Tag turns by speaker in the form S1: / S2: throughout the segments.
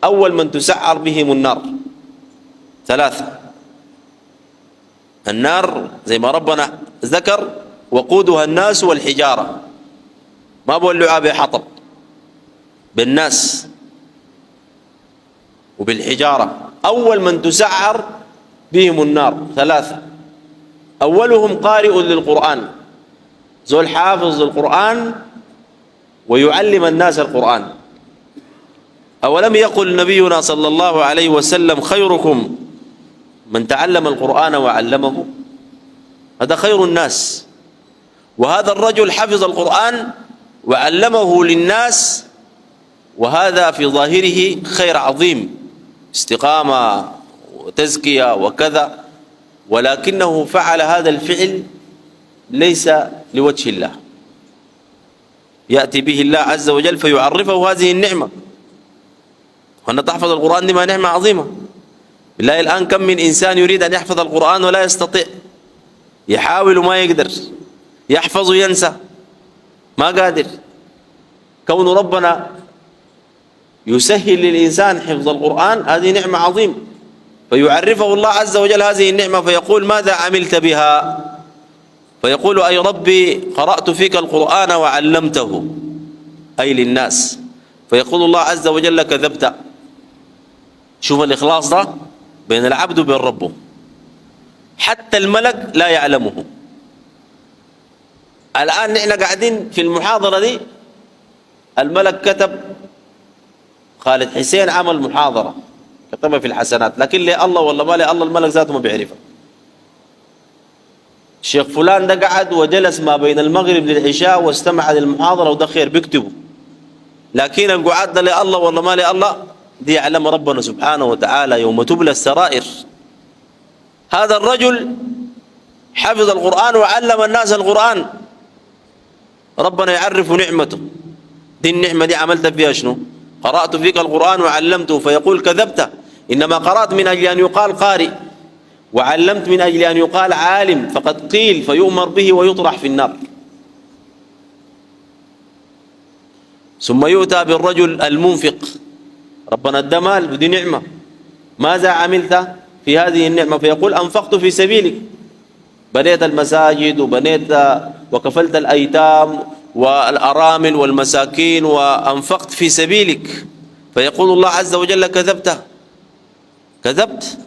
S1: أول من تسعر بهم النار ثلاثة. النار زي ما ربنا ذكر وقودها الناس والحجارة، ما بولعها بحطب، بالناس وبالحجارة. أول من تسعر بهم النار ثلاثة. أولهم قارئ للقرآن، زول حافظ للقرآن ويعلم الناس القرآن. أولم يقل نبينا صلى الله عليه وسلم خيركم من تعلم القرآن وعلمه؟ هذا خير الناس، وهذا الرجل حفظ القرآن وعلمه للناس، وهذا في ظاهره خير عظيم، استقامة وتزكية وكذا، ولكنه فعل هذا الفعل ليس لوجه الله، يأتي به الله عز وجل فيعرفه هذه النعمة. وأن تحفظ القرآن دي ما نعمة عظيمة. بالله الآن كم من إنسان يريد أن يحفظ القرآن ولا يستطيع، يحاول وما يقدر، يحفظ وينسى، ما قادر. كون ربنا يسهل للإنسان حفظ القرآن هذه نعمة عظيمة، فيعرفه الله عز وجل هذه النعمة فيقول ماذا عملت بها؟ فيقول أي ربي قرأت فيك القرآن وعلمته، أي للناس. فيقول الله عز وجل كذبت. شوف الإخلاص ده بين العبد وبين ربه، حتى الملك لا يعلمه. الآن نحن قاعدين في المحاضرة دي، الملك كتب خالد حسين عمل محاضرة كتبها في الحسنات، لكن ليه الله ولا ما ليه الله الملك ذاته ما بيعرفها. الشيخ فلان ده قعد وجلس ما بين المغرب للعشاء واستمع للمحاضرة وده خير بيكتبه، لكن القعاد ده ليه الله ولا ما ليه الله دي يعلم ربنا سبحانه وتعالى يوم تبلى السرائر. هذا الرجل حفظ القرآن وعلم الناس القرآن، ربنا يعرف نعمته. دي النعمة دي عملت فيها شنو؟ قرأت فيك القرآن وعلمته. فيقول كذبت، إنما قرأت من أجل أن يقال قارئ، وعلمت من أجل أن يقال عالم، فقد قيل فيؤمر به ويطرح في النار. ثم يؤتى بالرجل المنفق، ربنا ادى مال ودي نعمة، ماذا عملت في هذه النعمة؟ فيقول أنفقت في سبيلك، بنيت المساجد وبنيت وكفلت الأيتام والأرامل والمساكين وأنفقت في سبيلك. فيقول الله عز وجل كذبت، كذبت،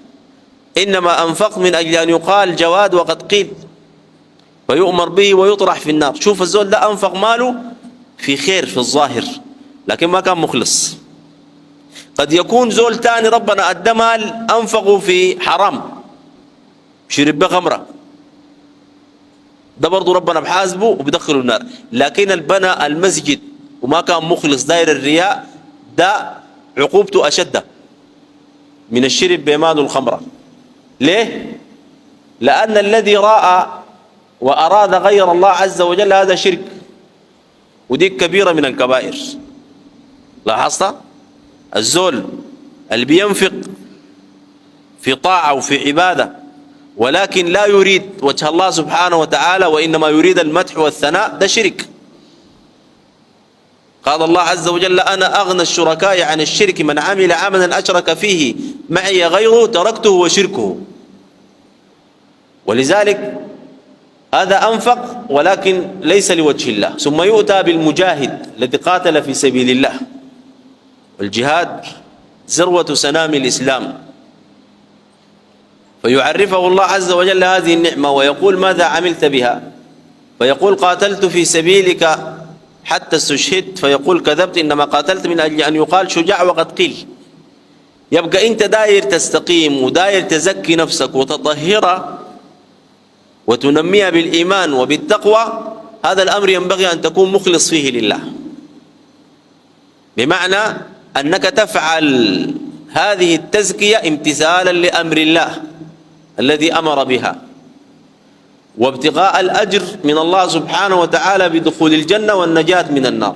S1: إنما أنفقت من أجل أن يقال جواد وقد قيل، فيؤمر به ويطرح في النار. شوف الزول ده أنفق ماله في خير في الظاهر، لكن ما كان مخلص. قد يكون زول تاني ربنا أدى مال أنفقه في حرام، شرب بخمرة، ده برضو ربنا بحاسبه وبدخله النار. لكن البنى المسجد وما كان مخلص داير الرياء، ده عقوبته أشد من الشرب بمال الخمرة. ليه؟ لأن الذي رأى وأراد غير الله عز وجل هذا شرك، ودي كبيرة من الكبائر. لاحظت؟ الزول اللي بينفق في طاعة وفي عبادة ولكن لا يريد وجه الله سبحانه وتعالى وإنما يريد المدح والثناء، ده شرك. قال الله عز وجل أنا أغنى الشركاء عن الشرك من عمل عملا أشرك فيه معي غيره تركته وشركه. ولذلك هذا أنفق ولكن ليس لوجه الله. ثم يؤتى بالمجاهد الذي قاتل في سبيل الله، والجهاد ذروة سنام الإسلام، فيعرفه الله عز وجل هذه النعمة ويقول ماذا عملت بها؟ فيقول قاتلت في سبيلك حتى استشهدت. فيقول كذبت، إنما قاتلت من أجل أن يقال شجاع وقد قيل. يبقى أنت داير تستقيم وداير تزكي نفسك وتطهرها وتنميها بالإيمان وبالتقوى، هذا الأمر ينبغي أن تكون مخلص فيه لله، بمعنى أنك تفعل هذه التزكية امتثالا لأمر الله الذي أمر بها، وابتغاء الأجر من الله سبحانه وتعالى بدخول الجنة والنجاة من النار.